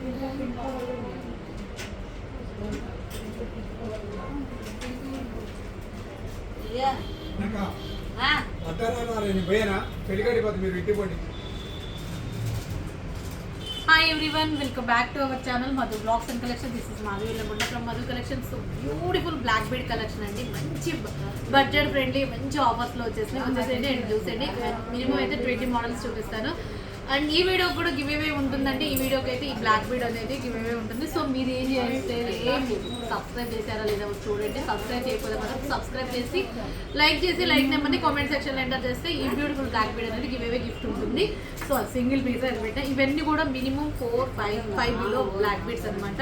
Hi everyone, welcome back to our channel Madhu Vlogs and Collection. This is Madhu Illamunda from Madhu Collection. So beautiful black bead collection అండి, మంచి budget friendly మంచి offers లో వచ్చేసేయండి and చూసేయండి. Minimum అయితే 20 models చూపిస్తాను and ఈ video కూడా గివ్ అవే ఉంటుందండి. ఈ వీడియోకి అయితే ఈ బ్లాక్ బీడ్ అనేది గివ్ అవే ఉంటుంది. సో మీరు ఏం చేస్తే సబ్స్క్రైబ్ చేశారా లేదా చూడండి. సబ్స్క్రైబ్ చేయకపోతే మాత్రం సబ్స్క్రైబ్ చేసి లైక్ నెంబర్ని కామెంట్ సెక్షన్లో ఎంటర్ చేస్తే ఈ బ్యూటిఫుల్ బ్లాక్ బీడ్ అనేది గివ్ అవే గిఫ్ట్ ఉంటుంది. సో సింగిల్ పీస్ అనమాట. ఇవన్నీ కూడా మినిమం 4-5 బిలో బ్లాక్ బీడ్స్ అనమాట.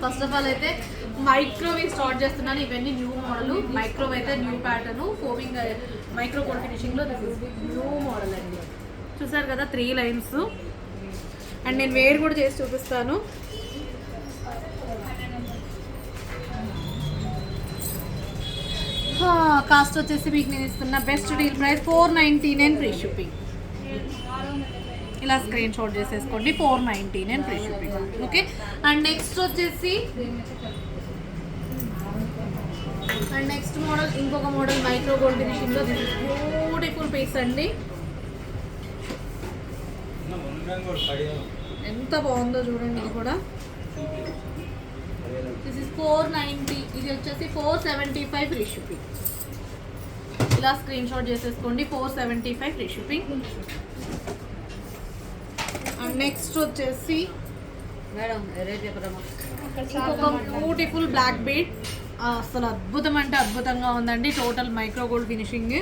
ఫస్ట్ ఆఫ్ ఆల్ అయితే మైక్రోవేవ్ స్టార్ట్ చేస్తున్నాను. ఇవన్నీ న్యూ మోడల్. మైక్రోవేవ్ అయితే new pattern foaming micro gold ఫినిషింగ్లో న్యూ మోడల్ అండి. చూసారు కదా 3 లైన్స్ అండ్ నేను వేర్ కూడా చేసి చూపిస్తాను. కాస్ట్ వచ్చేసి మీకు నేను ఇస్తున్న best deal price 499 free shipping. ఇలా స్క్రీన్ షాట్ చేసేసుకోండి. 499 free shipping. Okay and next వచ్చేసి నెక్స్ట్ మోడల్ ఇంకొక మోడల్ మైక్రో గోల్డ్ ఫినిషింగ్లో బ్యూటిఫుల్ పీస్ అండి. ఎంత బాగుందో చూడండి. ఇది కూడా దిస్ ఇస్ 490. ఇది వచ్చేసి 475 ఫ్రీ షిప్పింగ్. ఇలా స్క్రీన్ షాట్ చేసేసుకోండి. 475 ఫ్రీ షిప్పింగ్. అండ్ నెక్స్ట్ వచ్చేసి మేడం ఇంకొక బ్యూటిఫుల్ బ్లాక్ బీడ్. అసలు అద్భుతం అంటే అద్భుతంగా ఉందండి. Total micro gold finishing.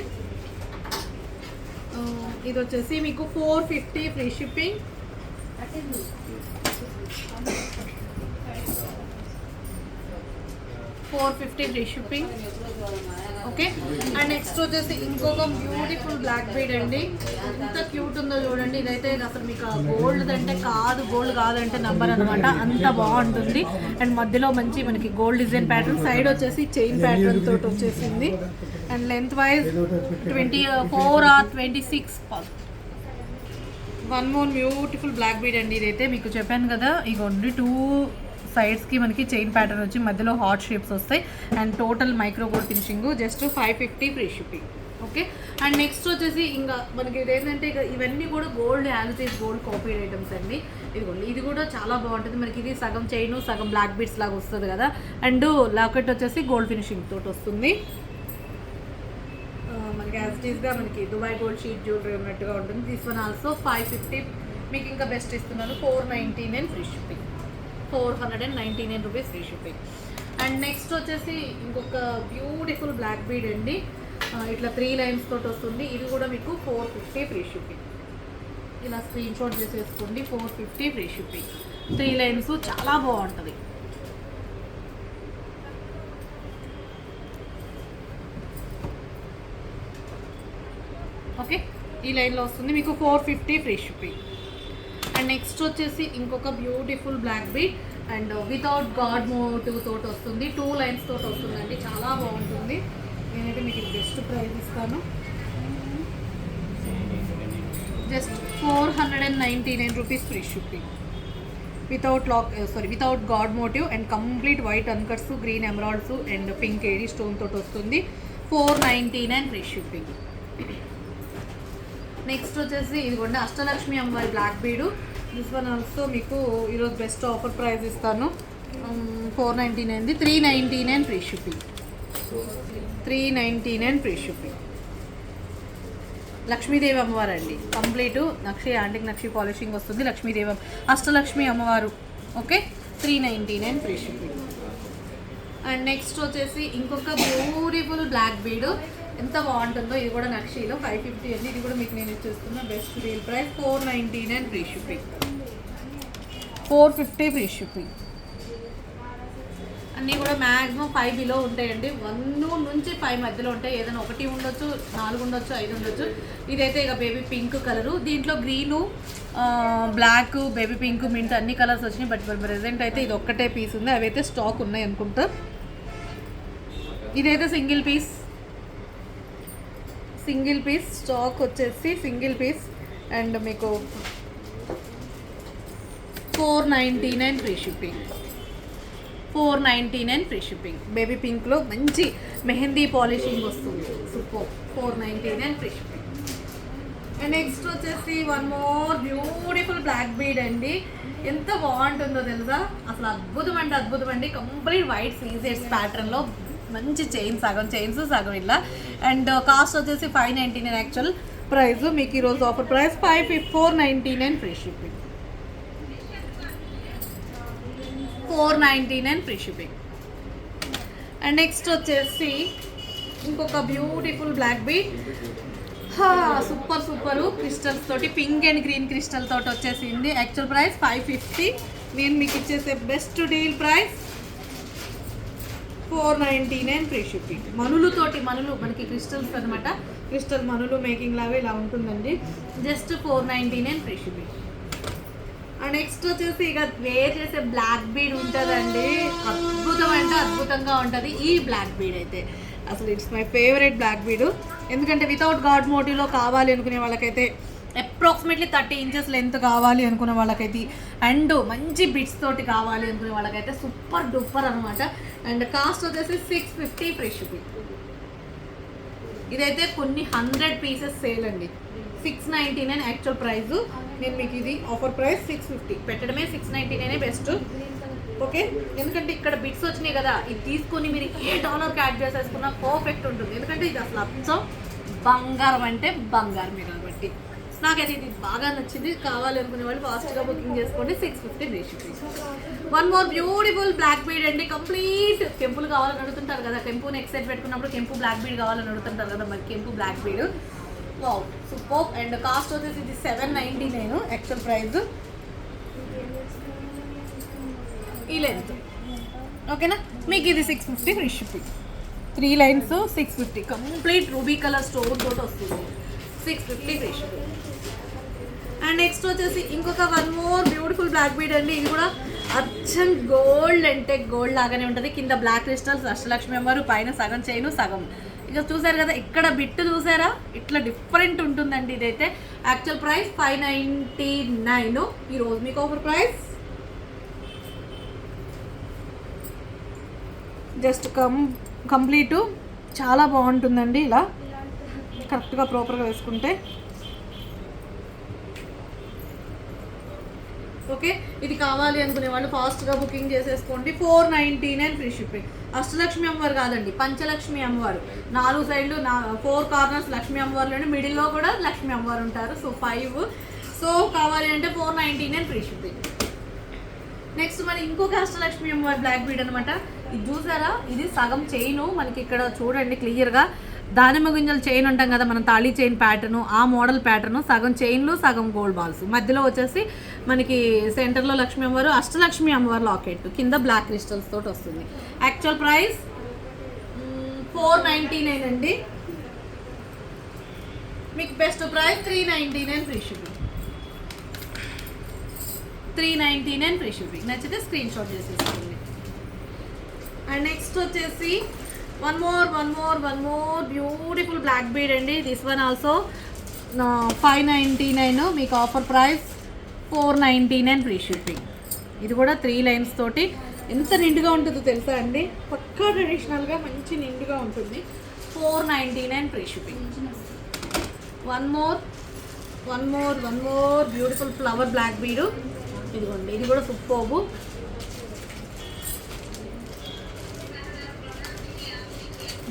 ఇది వచ్చేసి మీకు 450 free shipping. Free shipping. Okay and next వచ్చేసి ఇంకొక బ్యూటిఫుల్ బ్లాక్ బీడ్ అండి. ఎంత క్యూట్ ఉందో చూడండి. ఇదైతే అసలు మీకు గోల్డ్ అంటే గోల్డ్ కాదంటే నంబర్ అనమాట. అంత బాగుంటుంది అండ్ మధ్యలో మంచి మనకి గోల్డ్ డిజైన్ ప్యాటర్న్. సైడ్ వచ్చేసి చైన్ ప్యాటర్న్ తోటి వచ్చేసింది and length wise 24 or 26. One more beautiful black bead అండి. ఇదైతే మీకు చెప్పాను కదా, ఇగోండి 2 సైడ్స్కి మనకి చైన్ ప్యాటర్న్ వచ్చి మధ్యలో హార్ట్ షేప్స్ వస్తాయి and total micro gold finishing. Just 550 free shipping. Okay and next వచ్చేసి ఇంకా మనకి ఇదేంటంటే ఇవన్నీ కూడా గోల్డ్ యాలిటీస్ గోల్డ్ కాపీడ్ ఐటమ్స్ అండి. ఇదిగోండి ఇది కూడా చాలా బాగుంటుంది. మనకి ఇది సగం చైన్ సగం బ్లాక్ బీడ్స్ లాగా వస్తుంది కదా అండ్ లాకెట్ వచ్చేసి గోల్డ్ ఫినిషింగ్ తోటి వస్తుంది. మనకి యాజిటీస్గా మనకి దుబాయ్ గోల్డ్ షీట్ జ్యువెలరీ ఉన్నట్టుగా ఉంటుంది. This one also 550. మీకు ఇంకా బెస్ట్ ఇస్తున్నాను 499 free shipping. 499 rupees free shipping. And next వచ్చేసి ఇంకొక బ్యూటిఫుల్ బ్లాక్ బీడ్ అండి. ఇట్లా 3 లైన్స్ తోటి వస్తుంది. ఇది కూడా మీకు 450 ఫ్రీ షిప్పింగ్. ఇలా స్క్రీన్ షాట్ చేసేసుకోండి. 450 ఫ్రీ షిప్పింగ్. 3 లైన్స్ చాలా బాగుంటుంది. ఓకే ఈ లైన్లో వస్తుంది మీకు 450 ఫ్రీ షిప్పింగ్. అండ్ నెక్స్ట్ వచ్చేసి ఇంకొక beautiful black bead and without god motive తోటి వస్తుంది. 2 లైన్స్ తోటి వస్తుందండి. చాలా బాగుంటుంది. నేనైతే మీకు బెస్ట్ ప్రైస్ ఇస్తాను. Just 499 rupees free shipping. Without god motive and complete white uncuts green emeralds and pink AD stone తోటి వస్తుంది. 499 ఫ్రీ షిప్పింగ్. నెక్స్ట్ వచ్చేసి ఇదిగోండి అష్టలక్ష్మి అమ్మవారి బ్లాక్ బీడు. దిస్ వన్ ఆల్సో మీకు ఈరోజు బెస్ట్ ఆఫర్ ప్రైస్ ఇస్తాను. 499. 399 free shipping. 399 free shipping. Lakshmidevi అమ్మవారు అండి. కంప్లీట్ నక్షి యాంటిక్ నక్షి పాలిషింగ్ వస్తుంది. లక్ష్మీదేవి అష్టలక్ష్మి అమ్మవారు. Okay 399 free shipping. And next వచ్చేసి ఇంకొక బ్యూటిఫుల్ బ్లాక్ బీడు. ఎంత బాగుంటుందో. ఇది కూడా నక్షీలో 550 అండి. ఇది కూడా మీకు నేను ఇచ్చేస్తున్న best deal price 499 free shipping. 450 free shipping. అన్నీ కూడా మ్యాక్సిమం 5 బిలో ఉంటాయండి. 1 నుంచి 5 మధ్యలో ఉంటాయి. ఏదైనా 1 ఉండొచ్చు, 4 ఉండొచ్చు, 5 ఉండొచ్చు. ఇదైతే ఇక బేబీ పింక్ కలరు. దీంట్లో green, black, baby pink, mint అన్ని కలర్స్ వచ్చినాయి. బట్ ప్రెజెంట్ అయితే ఇది ఒక్కటే పీస్ ఉంది. అవైతే స్టాక్ ఉన్నాయి అనుకుంటా. ఇదైతే సింగిల్ పీస్ స్టాక్ వచ్చేసి సింగిల్ పీస్ అండ్ మీకు 499 free shipping. 499 free shipping. Baby పింక్లో మంచి మెహందీ పాలిషింగ్ వస్తుంది. Super. 499 free shipping. And next వచ్చేసి one more beautiful black bead అండి. ఎంత బాగుంటుందో తెలుసా, అసలు అద్భుతం అంటే అద్భుతం అండి. కంప్లీట్ వైట్ సీజెడ్స్ ప్యాటర్న్లో మంచి చైన్, సగం చైన్స్ సగం ఇలా. అండ్ కాస్ట్ వచ్చేసి 599 యాక్చువల్ ప్రైస్. మీకు ఈరోజు offer price 499 free shipping. 499 free shipping. And next వచ్చేసి ఇంకొక beautiful black bead. Super crystals తోటి, పింక్ అండ్ గ్రీన్ క్రిస్టల్ తోటి వచ్చేసింది. Actual price 550. నేను మీకు ఇచ్చేసే best deal price 499 free shipping. మనులు మనకి క్రిస్టల్స్ అనమాట. క్రిస్టల్ మనులు మేకింగ్ లాగా ఇలా ఉంటుందండి. Just 499 free shipping. And next వచ్చేసి ఇక వేర్ చేసే బ్లాక్ బీడ్ ఉంటుందండి. అద్భుతం అంటే అద్భుతంగా ఉంటుంది ఈ బ్లాక్ బీడ్ అయితే. అసలు it's my favourite black bead. ఎందుకంటే వితౌట్ గాడ్ మోటివ్లో కావాలి అనుకునే వాళ్ళకైతే, అప్రాక్సిమేట్లీ 30 ఇంచెస్ లెంత్ కావాలి అనుకునే వాళ్ళకైతే, అండ్ మంచి బిట్స్ తోటి కావాలి అనుకునే వాళ్ళకైతే సూపర్ డూపర్ అనమాట. అండ్ కాస్ట్ వచ్చేసి 650 ఫ్రీ షిప్పింగ్. ఇదైతే కొన్ని 100 పీసెస్ సేల్ అండి. 699 యాక్చువల్ ప్రైస్. నేను మీకు ఇది ఆఫర్ ప్రైస్ 650. పెట్టడమే 699 బెస్ట్. ఓకే, ఎందుకంటే ఇక్కడ బిట్స్ వచ్చినాయి కదా, ఇది తీసుకొని మీరు ఏ డాలర్కి యాడ్ చేసేసుకున్నా పర్ఫెక్ట్ ఉంటుంది. ఎందుకంటే ఇది అసలు అచ్చం బంగారం అంటే బంగారమే కాబట్టి నాకైతే ఇది బాగా నచ్చింది. కావాలి అనుకునే వాళ్ళు ఫాస్ట్గా బుకింగ్ చేసుకోండి. 650 free shipping. One more beautiful black bead అండి. కంప్లీట్ కెంపులు కావాలని అడుగుతుంటారు కదా, కెంపు నెక్ సెట్ పెట్టుకున్నప్పుడు కెంపు బ్లాక్ బీడ్ కావాలని అడుగుతుంటారు కదా, మరి కెంపు black bead. Wow, super. And cost వచ్చేసి ఇది 799 యాక్చువల్ ప్రైస్. ఈ లెంత్ ఓకేనా, మీకు ఇది 650 free shipping. 3 lines 650. Complete ruby colour stone తోటి వస్తుంది. 650 ఫ్రీ షిప్పింగ్. అండ్ నెక్స్ట్ వచ్చేసి ఇంకొక one more beautiful black bead అండి. ఇది కూడా అచ్చం గోల్డ్ అంటే గోల్డ్ లాగానే ఉంటుంది. కింద బ్లాక్ క్రిస్టల్స్, అష్టలక్ష్మి అమ్మవారు, పైన సగం చైను సగం. ఇక చూసారు కదా, ఇక్కడ బిట్ చూసారా, ఇట్లా డిఫరెంట్ ఉంటుందండి. ఇదైతే యాక్చువల్ ప్రైస్ 599. ఈరోజు మీకు ఆఫర్ ప్రైస్ జస్ట్ కంప్లీట్. చాలా బాగుంటుందండి ఇలా కరెక్ట్గా ప్రాపర్గా వేసుకుంటే. ఓకే, ఇది కావాలి అనుకునే వాళ్ళు ఫాస్ట్గా బుకింగ్ చేసేసుకోండి. 499 ఫ్రీ షిప్పింగ్. అష్టలక్ష్మి అమ్మవారు కాదండి, పంచలక్ష్మి అమ్మవారు. 4 సైడ్లు 4 కార్నర్స్ లక్ష్మీ అమ్మవారులోని, మిడిల్లో కూడా లక్ష్మీ అమ్మవారు ఉంటారు. సో 5. సో కావాలి అంటే 499 ఫ్రీ షిప్పింగ్. నెక్స్ట్ మరి ఇంకొక అష్టలక్ష్మి అమ్మవారి బ్లాక్ బీడ్ అనమాట. ఇది చూసారా, ఇది సగం చైను. మనకి ఇక్కడ చూడండి క్లియర్గా దానిమ్మ గింజలు చైన్ ఉంటాం కదా మనం, తాళీ చైన్ ప్యాటర్ను, ఆ మోడల్ ప్యాటర్ను. సగం చైన్లు సగం గోల్డ్ బాల్స్, మధ్యలో వచ్చేసి మనకి సెంటర్లో లక్ష్మీ అమ్మవారు, అష్టలక్ష్మి అమ్మవారు లాకెట్, కింద బ్లాక్ క్రిస్టల్స్ తోటి వస్తుంది. యాక్చువల్ ప్రైస్ 499 అండి. మీకు best price 399 free shipping. 399 free shipping. నచ్చితే స్క్రీన్ షాట్ చేసేసుకోండి. అండ్ నెక్స్ట్ వచ్చేసి one more beautiful black bead అండి. This one also 599. మీకు ఆఫర్ ప్రైస్ 499 ఫ్రీ షిప్పింగ్. ఇది కూడా 3 లైన్స్ తోటి ఎంత నిండుగా ఉంటుందో తెలుసా అండి. పక్కా ట్రెడిషనల్గా మంచి నిండుగా ఉంటుంది. 499 free shipping. One more beautiful flower black bead. ఇదిగోండి, ఇది కూడా సూపర్బ్.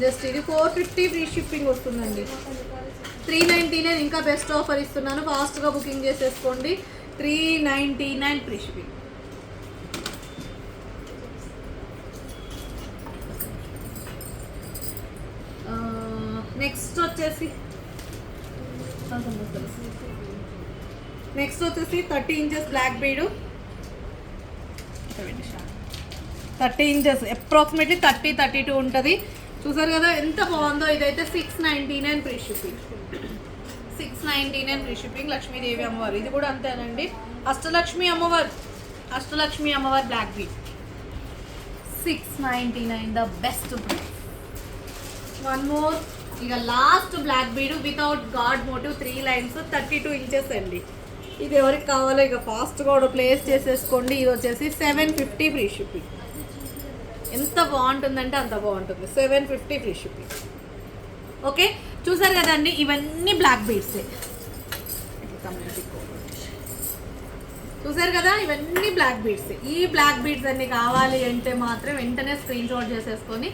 జస్ట్ ఇది 450 ఫ్రీ షిప్పింగ్ వస్తుందండి. 399 ఇంకా బెస్ట్ ఆఫర్ ఇస్తున్నాను, ఫాస్ట్గా బుకింగ్ చేసేసుకోండి. 399 ఫ్రీ షిప్పింగ్. నెక్స్ట్ వచ్చేసి 30 ఇంచెస్ బ్లాక్ బీడు. 30 ఇంచెస్ అప్రాక్సిమేట్లీ 30-32 ఉంటుంది. చూసారు కదా ఎంత బాగుందో. ఇదైతే 699 free shipping. 699 free shipping. Lakshmidevi అమ్మవారు, ఇది కూడా అంతేనండి. అష్టలక్ష్మి అమ్మవారు black bead 699 the best price. One more, ఇక last black bead without god motive 3 lines 32 inches అండి. ఇది ఎవరికి కావాలో ఇక ఫాస్ట్గా కూడా ప్లేస్ చేసేసుకోండి. ఇది వచ్చేసి 750 ఫ్రీ షిప్పింగ్. ఎంత బాగుంటుందంటే అంత బాగుంటుంది. 750 ఫ్రీ షిప్పింగ్. ఓకే, చూసారు కదండి, ఇవన్నీ బ్లాక్ బీడ్సే. చూసారు కదా, ఇవన్నీ బ్లాక్ బీడ్స్. ఈ బ్లాక్ బీడ్స్ అన్ని కావాలి అంటే మాత్రం వెంటనే స్క్రీన్ షాట్ చేసేసుకొని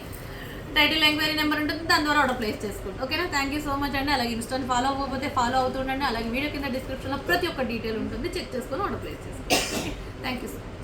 టైటిల్ ఎంక్వైరీ నెంబర్ ఉంటుంది, దాని ద్వారా ఆర్డర్ ప్లేస్ చేసుకోండి. ఓకేనా, థ్యాంక్ యూ సో మచ్ అండి. అలాగే ఇన్స్టాని ఫాలో అవ్వకపోతే ఫాలో అవుతుండండి. అలాగే వీడియో కింద డిస్క్రిప్షన్లో ప్రతి ఒక్క డీటెయిల్ ఉంటుంది, చెక్ చేసుకొని ఆర్డర్ ప్లేస్ చేసుకోండి. Thank you so much.